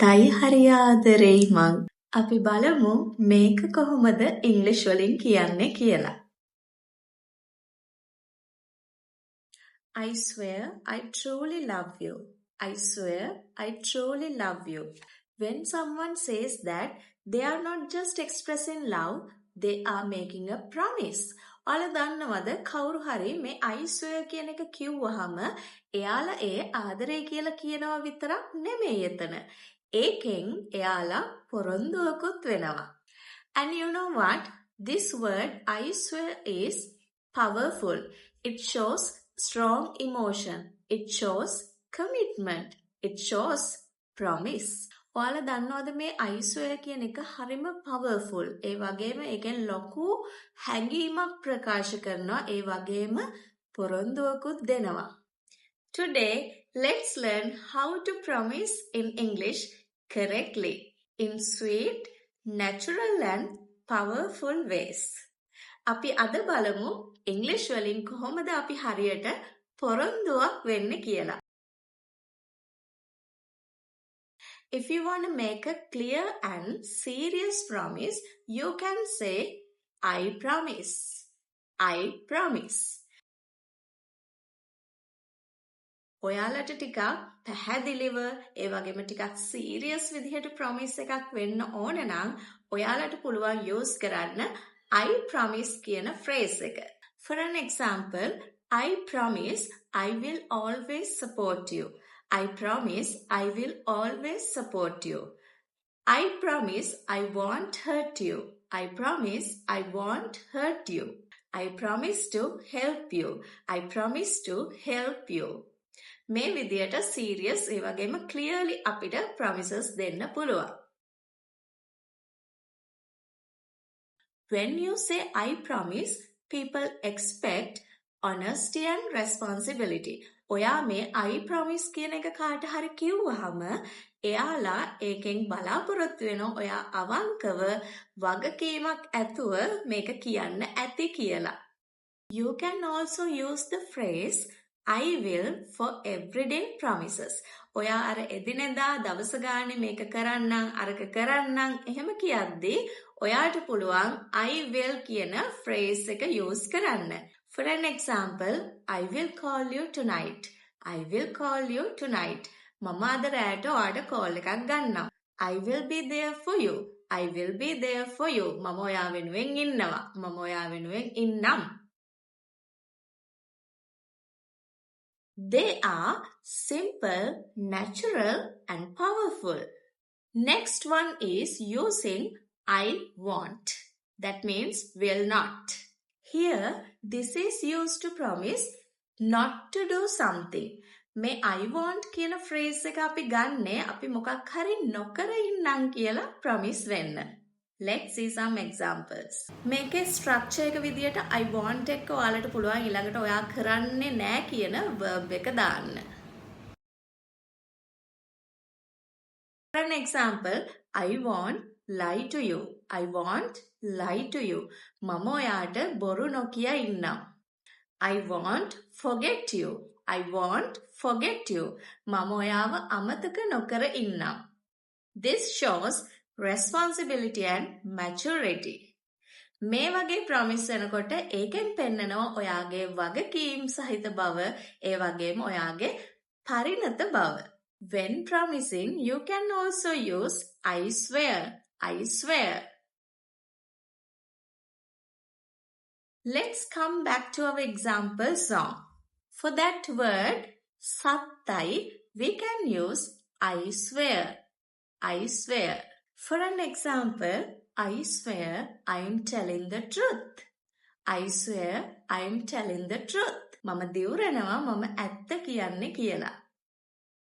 තයි හරි ආදරෙයි මං. අපි බලමු මේක කොහොමද ඉංග්‍රීසි වලින් කියන්නේ කියලා. I swear I truly love you. I swear I truly love you. When someone says that, they are not just expressing love, they are making a promise. ඔයාලා දන්නවද කවුරු හරි මේ I swear කියන එක කිව්වහම එයාලා ඒ ආදරේ කියලා කියනවා විතරක් නෙමෙයි එතන. ඒකෙන් එයාලා පොරොන්දුවකුත් වෙනවා. And you know what? This word I swear is powerful. It shows strong emotion. It shows commitment. It shows promise. ඔයාලා දන්නවද මේ I swear කියන එක හරිම powerful. ඒ වගේම ඒකෙන් ලොකු හැඟීමක් ප්‍රකාශ කරනවා. ඒ වගේම පොරොන්දුවකුත් දෙනවා. Today, let's learn how to promise in English correctly in sweet, natural and powerful ways. අපි අද බලමු ඉංග්‍රීසි වලින් කොහොමද අපි හරියට පොරොන්දුවක් වෙන්නේ කියලා. If you want to make a clear and serious promise, you can say I promise. I promise. ඔයාලට ටිකක් පැහැදිලිව ඒ වගේම ටිකක් සීරියස් විදිහට ප්‍රොමිස් එකක් වෙන්න ඕන නම් ඔයාලට පුළුවන් යූස් කරන්න I promise කියන phrase එක. For an example, I promise I will always support you. I promise I will always support you. I promise I won't hurt you. I promise I won't hurt you. I promise to help you. I promise to help you. මේ විදියට serious ඒ වගේම clearly අපිට promises දෙන්න පුළුවන්. When you say I promise, people expect honesty and responsibility. ඔයා මේ I promise කියන එක කාට හරි කිව්වහම එයාලා ඒකෙන් බලාපොරොත්තු වෙනවා ඔයා අවංකව වගකීමක් ඇතුව මේක කියන්න ඇති කියලා. You can also use the phrase I will for everyday promises. ඔයා අර එදිනෙදා දවස ගානේ මේක කරන්නම් අරක කරන්නම් එහෙම කියද්දී ඔයාට පුළුවන් I will කියන phrase එක use කරන්න. For an example, I will call you tonight. I will call you tonight. මම අද රැට ඔයාට call එකක් ගන්නම්. I will be there for you. I will be there for you. මම ඔයා වෙනුවෙන් ඉන්නවා. මම ඔයා වෙනුවෙන් ඉන්නම්. They are simple, natural and powerful. Next one is using I want. That means will not. Here, this is used to promise not to do something. මේ I want කියන phrase එක අපි ගන්නේ අපි මොකක් හරි නොකර ඉන්නම් කියලා promise වෙන්න. Let's see some examples. මේකේ structure එක විදියට I want එක ඔයාලට පුළුවන් ඊළඟට ඔයා කරන්නේ නැහැ කියන verb එක දාන්න. For an example, I won't lie to you. I won't lie to you. මම ඔයාට බොරු නොකිය ඉන්නම්. I won't forget you. I won't forget you. මම ඔයාව අමතක නොකර ඉන්නම්. This shows responsibility and maturity. මේ වගේ promise වෙනකොට ඒකෙන් පෙන්නනවා ඔයාගේ වගකීම් සහිත බව ඒ වගේම ඔයාගේ පරිණත බව. When promising, you can also use I swear. I swear. Let's come back to our example song. For that word, sattai, we can use I swear. I swear. For an example, I swear I am telling the truth. I swear I am telling the truth. මම දිවුරනවා මම ඇත්ත කියන්නේ කියලා.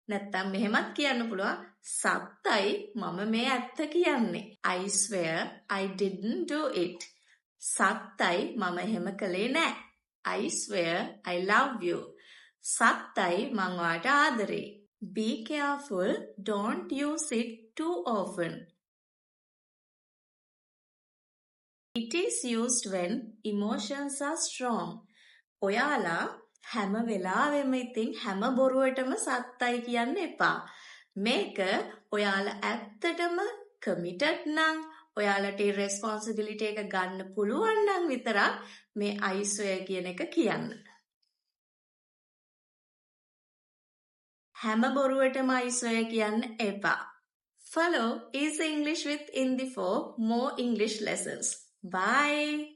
නැත්තම් මෙහෙමත් කියන්න පුළුවන් සත්තයි මම මේ ඇත්ත කියන්නේ. I swear I didn't do it. සත්තයි මම එහෙම කළේ නෑ. I swear I love you. සත්තයි මං ඔයාට ආදරෙයි. Be careful, don't use it too often. It is used when emotions are strong. ඔයාලා හැම වෙලාවෙම ඉතින් හැම බොරුවටම සත්තයි කියන්න එපා. මේක ඔයාලා ඇත්තටම committed නම් ඔයාලට ඒ responsibility එක ගන්න පුළුවන් නම් විතරක් මේ I swear කියන එක කියන්න. හැම බොරුවටම I swear කියන්න එපා. Follow Easy English with Indie for more English lessons. Bye!